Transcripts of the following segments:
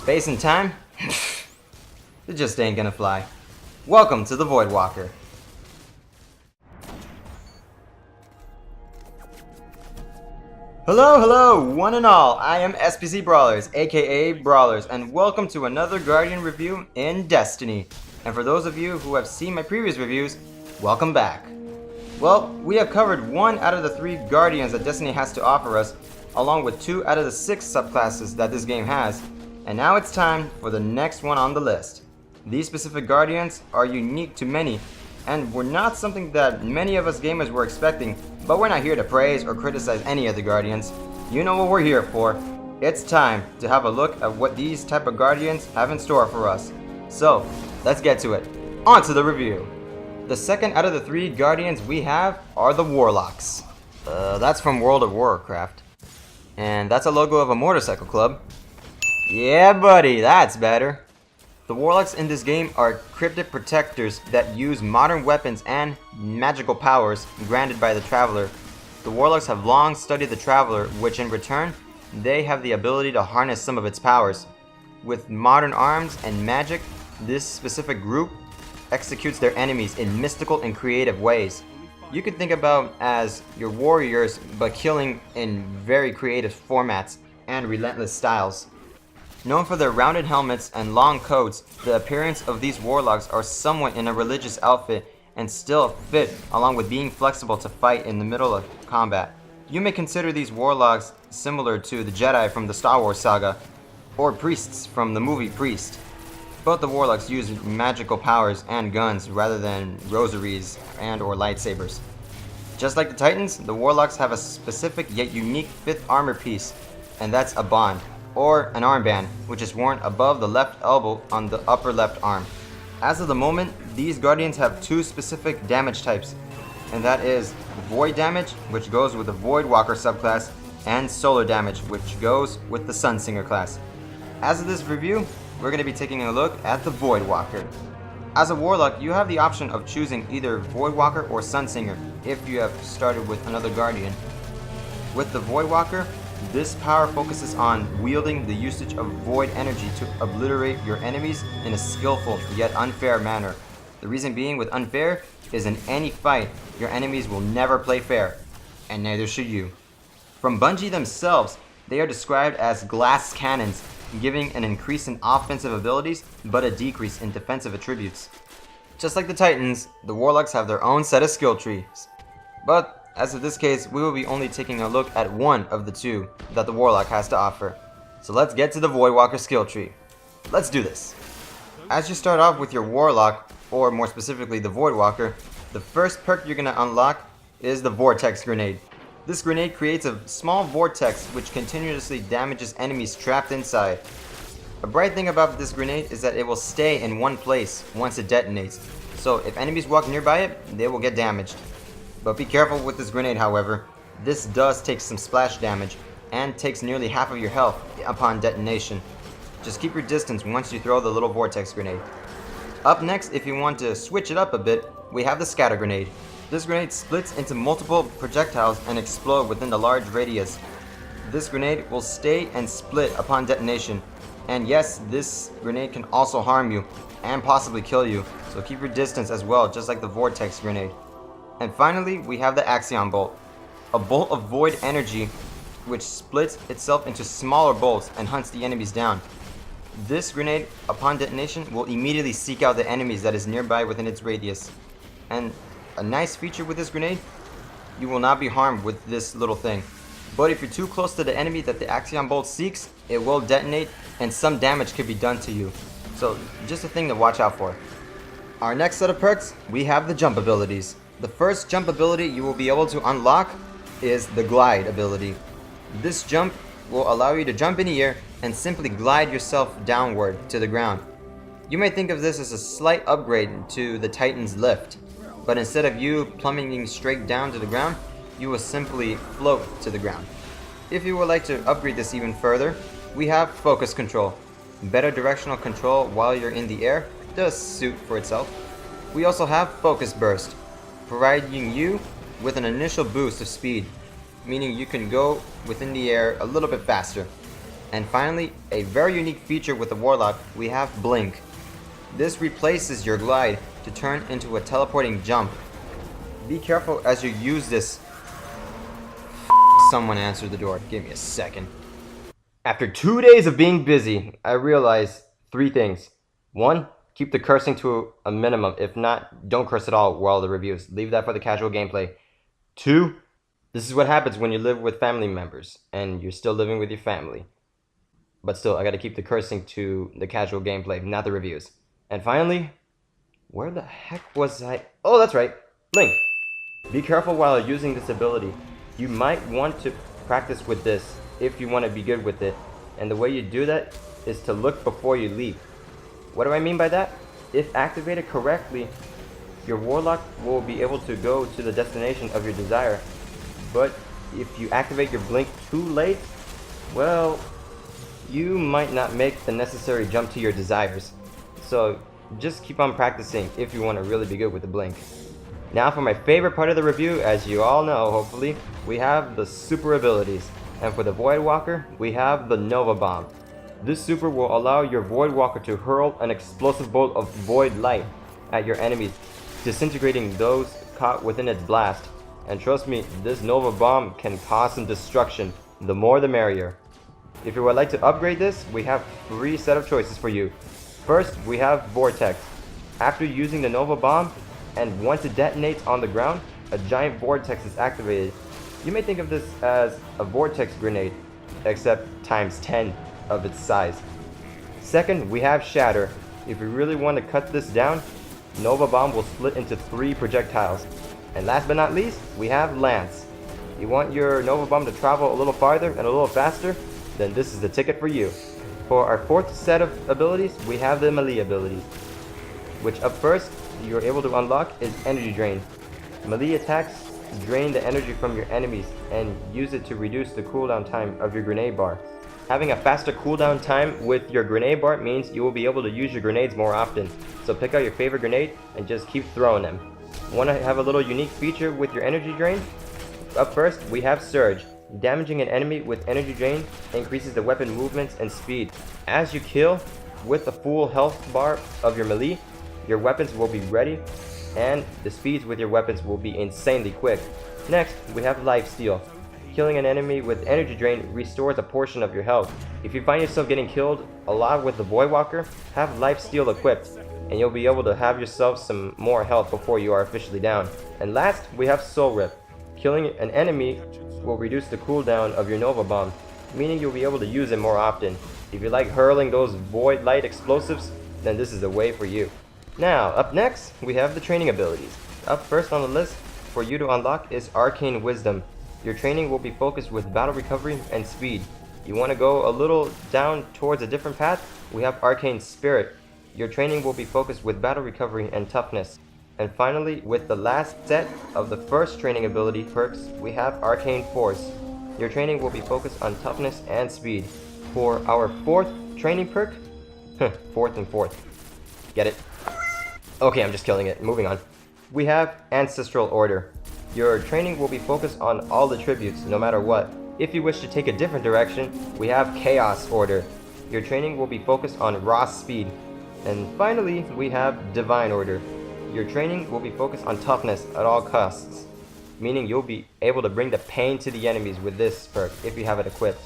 Space and time? It just ain't gonna fly. Welcome to the Voidwalker. Hello, one and all. I am SPC Brawlers, aka Brawlers, and welcome to another Guardian review in Destiny. And for those of you who have seen my previous reviews, welcome back. Well, we have covered 1 out of the 3 Guardians that Destiny has to offer us, along with 2 out of the 6 subclasses that this game has. And now it's time for the next one on the list. These specific Guardians are unique to many, and were not something that many of us gamers were expecting, but we're not here to praise or criticize any of the Guardians. You know what we're here for. It's time to have a look at what these type of Guardians have in store for us. So, let's get to it. On to the review. The second out of the 3 Guardians we have are the Warlocks. That's from World of Warcraft. And that's a logo of a motorcycle club. Yeah buddy, that's better. The Warlocks in this game are cryptic protectors that use modern weapons and magical powers granted by the Traveler. The Warlocks have long studied the Traveler, which in return, they have the ability to harness some of its powers. With modern arms and magic, this specific group executes their enemies in mystical and creative ways. You could think about as your warriors, but killing in very creative formats and relentless styles. Known for their rounded helmets and long coats, the appearance of these Warlocks are somewhat in a religious outfit and still fit, along with being flexible to fight in the middle of combat. You may consider these Warlocks similar to the Jedi from the Star Wars saga, or priests from the movie Priest. Both the Warlocks use magical powers and guns rather than rosaries and or lightsabers. Just like the Titans, the Warlocks have a specific yet unique 5th armor piece, and that's a bond, or an armband, which is worn above the left elbow on the upper left arm. As of the moment, these Guardians have 2 specific damage types, and that is Void damage, which goes with the Voidwalker subclass, and Solar damage, which goes with the Sunsinger class. As of this review, we're going to be taking a look at the Voidwalker. As a Warlock, you have the option of choosing either Voidwalker or Sunsinger if you have started with another Guardian. With the Voidwalker, this power focuses on wielding the usage of void energy to obliterate your enemies in a skillful yet unfair manner. The reason being with unfair is in any fight, your enemies will never play fair, and neither should you. From Bungie themselves, they are described as glass cannons, giving an increase in offensive abilities but a decrease in defensive attributes. Just like the Titans, the Warlocks have their own set of skill trees. But as of this case, we will be only taking a look at one of the 2 that the Warlock has to offer. So let's get to the Voidwalker skill tree. Let's do this. As you start off with your Warlock, or more specifically the Voidwalker, the first perk you're going to unlock is the Vortex Grenade. This grenade creates a small vortex which continuously damages enemies trapped inside. A bright thing about this grenade is that it will stay in one place once it detonates, so if enemies walk nearby it, they will get damaged. But be careful with this grenade, however. This does take some splash damage and takes nearly half of your health upon detonation. Just keep your distance once you throw the little vortex grenade. Up next, if you want to switch it up a bit, we have the Scatter Grenade. This grenade splits into multiple projectiles and explode within the large radius. This grenade will stay and split upon detonation. And yes, this grenade can also harm you and possibly kill you, so keep your distance as well, just like the Vortex Grenade. And finally, we have the Axion Bolt, a bolt of void energy which splits itself into smaller bolts and hunts the enemies down. This grenade, upon detonation, will immediately seek out the enemies that is nearby within its radius. And a nice feature with this grenade, you will not be harmed with this little thing. But if you're too close to the enemy that the Axion Bolt seeks, it will detonate and some damage could be done to you. So just a thing to watch out for. Our next set of perks, we have the jump abilities. The first jump ability you will be able to unlock is the Glide ability. This jump will allow you to jump in the air and simply glide yourself downward to the ground. You may think of this as a slight upgrade to the Titan's lift, but instead of you plummeting straight down to the ground, you will simply float to the ground. If you would like to upgrade this even further, we have Focus Control. Better directional control while you're in the air does suit for itself. We also have Focus Burst, providing you with an initial boost of speed, meaning you can go within the air a little bit faster. And finally, a very unique feature with the Warlock, we have Blink. This replaces your glide to turn into a teleporting jump. Be careful as you use this. Someone answered the door. Give me a second. After 2 days of being busy, I realized 3 things. 1, keep the cursing to a minimum. If not, don't curse at all while the reviews. Leave that for the casual gameplay. 2, this is what happens when you live with family members and you're still living with your family. But still, I gotta keep the cursing to the casual gameplay, not the reviews. And finally, where the heck was I? Oh, that's right, Blink. Be careful while using this ability. You might want to practice with this if you want to be good with it. And the way you do that is to look before you leap. What do I mean by that? If activated correctly, your Warlock will be able to go to the destination of your desire. But if you activate your Blink too late, well, you might not make the necessary jump to your desires. So just keep on practicing if you want to really be good with the Blink. Now for my favorite part of the review, as you all know hopefully, we have the super abilities. And for the Voidwalker, we have the Nova Bomb. This super will allow your Voidwalker to hurl an explosive bolt of void light at your enemies, disintegrating those caught within its blast. And trust me, this Nova Bomb can cause some destruction. The more the merrier. If you would like to upgrade this, we have 3 set of choices for you. First, we have Vortex. After using the Nova Bomb, and once it detonates on the ground, a giant vortex is activated. You may think of this as a vortex grenade, except times 10 of its size. Second, we have Shatter. If you really want to cut this down, Nova Bomb will split into 3 projectiles. And last but not least, we have Lance. You want your Nova Bomb to travel a little farther and a little faster? Then this is the ticket for you. For our 4th set of abilities, we have the melee abilities, which up first, you're able to unlock is Energy Drain. Melee attacks drain the energy from your enemies and use it to reduce the cooldown time of your grenade bar. Having a faster cooldown time with your grenade bar means you will be able to use your grenades more often. So pick out your favorite grenade and just keep throwing them. Want to have a little unique feature with your Energy Drain? Up first, we have Surge. Damaging an enemy with Energy Drain increases the weapon movements and speed. As you kill with the full health bar of your melee, your weapons will be ready, and the speeds with your weapons will be insanely quick. Next, we have Lifesteal. Killing an enemy with Energy Drain restores a portion of your health. If you find yourself getting killed a lot with the Voidwalker, have Lifesteal equipped, and you'll be able to have yourself some more health before you are officially down. And last, we have Soul Rip. Killing an enemy will reduce the cooldown of your Nova Bomb, meaning you'll be able to use it more often. If you like hurling those void light explosives, then this is the way for you. Now, up next, we have the training abilities. Up first on the list for you to unlock is Arcane Wisdom. Your training will be focused with battle recovery and speed. You want to go a little down towards a different path? We have Arcane Spirit. Your training will be focused with battle recovery and toughness. And finally, with the last set of the first training ability perks, we have Arcane Force. Your training will be focused on toughness and speed. For our 4th training perk, 4th and 4th. Get it? Okay, I'm just killing it. Moving on. We have Ancestral Order. Your training will be focused on all the tributes, no matter what. If you wish to take a different direction, we have Chaos Order. Your training will be focused on raw speed. And finally, we have Divine Order. Your training will be focused on toughness at all costs, meaning you'll be able to bring the pain to the enemies with this perk if you have it equipped.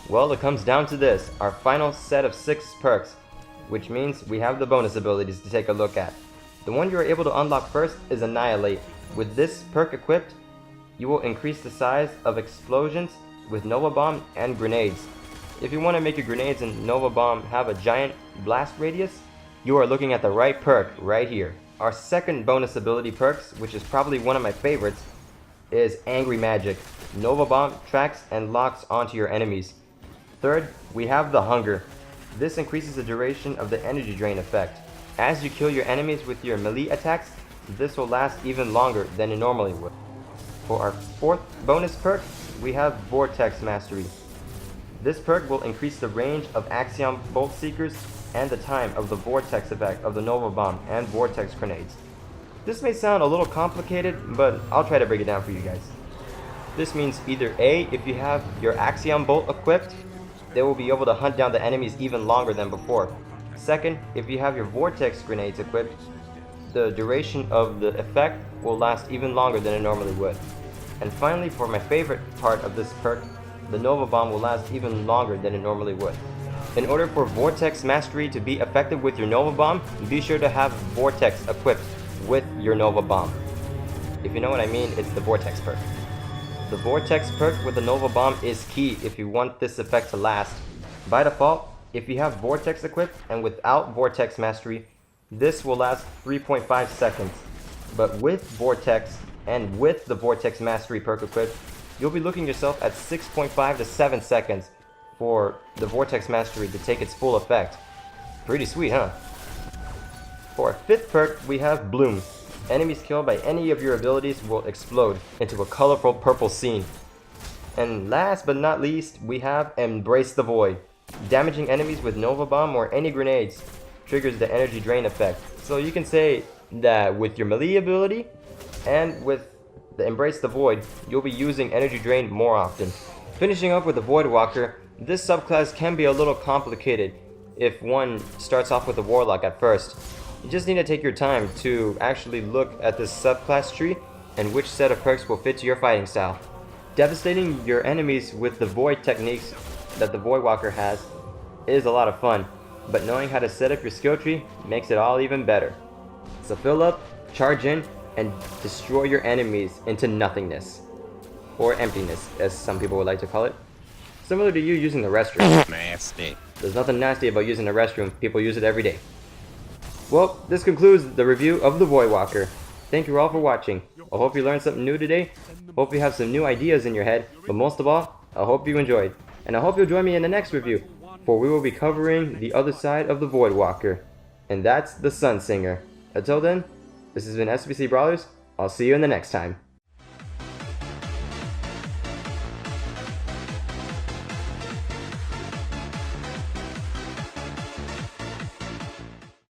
Well, it comes down to this, our final set of 6 perks, which means we have the bonus abilities to take a look at. The one you are able to unlock first is Annihilate. With this perk equipped, you will increase the size of explosions with Nova Bomb and grenades. If you want to make your grenades and Nova Bomb have a giant blast radius, you are looking at the right perk right here. Our second bonus ability perks, which is probably one of my favorites, is Angry Magic. Nova Bomb tracks and locks onto your enemies. Third, we have the Hunger. This increases the duration of the Energy Drain effect. As you kill your enemies with your melee attacks, this will last even longer than it normally would. For our 4th bonus perk, we have Vortex Mastery. This perk will increase the range of Axiom Bolt Seekers and the time of the Vortex effect of the Nova Bomb and Vortex Grenades. This may sound a little complicated, but I'll try to break it down for you guys. This means either A, if you have your Axiom Bolt equipped, they will be able to hunt down the enemies even longer than before. Second, if you have your vortex grenades equipped, the duration of the effect will last even longer than it normally would. And finally, for my favorite part of this perk, the Nova Bomb will last even longer than it normally would. In order for Vortex Mastery to be effective with your Nova Bomb, be sure to have Vortex equipped with your Nova Bomb. If you know what I mean, it's the Vortex perk. The Vortex perk with the Nova Bomb is key if you want this effect to last. By default, if you have Vortex equipped and without Vortex Mastery, this will last 3.5 seconds. But with Vortex and with the Vortex Mastery perk equipped, you'll be looking yourself at 6.5 to 7 seconds for the Vortex Mastery to take its full effect. Pretty sweet, huh? For our fifth perk, we have Bloom. Enemies killed by any of your abilities will explode into a colorful purple scene. And last but not least, we have Embrace the Void. Damaging enemies with Nova Bomb or any grenades triggers the energy drain effect. So you can say that with your melee ability and with the Embrace the Void, you'll be using energy drain more often. Finishing up with the Voidwalker, this subclass can be a little complicated if one starts off with a Warlock at first. You just need to take your time to actually look at this subclass tree and which set of perks will fit to your fighting style. Devastating your enemies with the Void techniques that the Voidwalker has is a lot of fun, but knowing how to set up your skill tree makes it all even better. So fill up, charge in, and destroy your enemies into nothingness. Or emptiness, as some people would like to call it. Similar to you using the restroom. Nasty. There's nothing nasty about using the restroom, people use it every day. Well, this concludes the review of the Voidwalker. Thank you all for watching. I hope you learned something new today. Hope you have some new ideas in your head, but most of all, I hope you enjoyed. And I hope you'll join me in the next review, for we will be covering the other side of the Voidwalker. And that's the Sun Singer. Until then, this has been SBC Brawlers. I'll see you in the next time.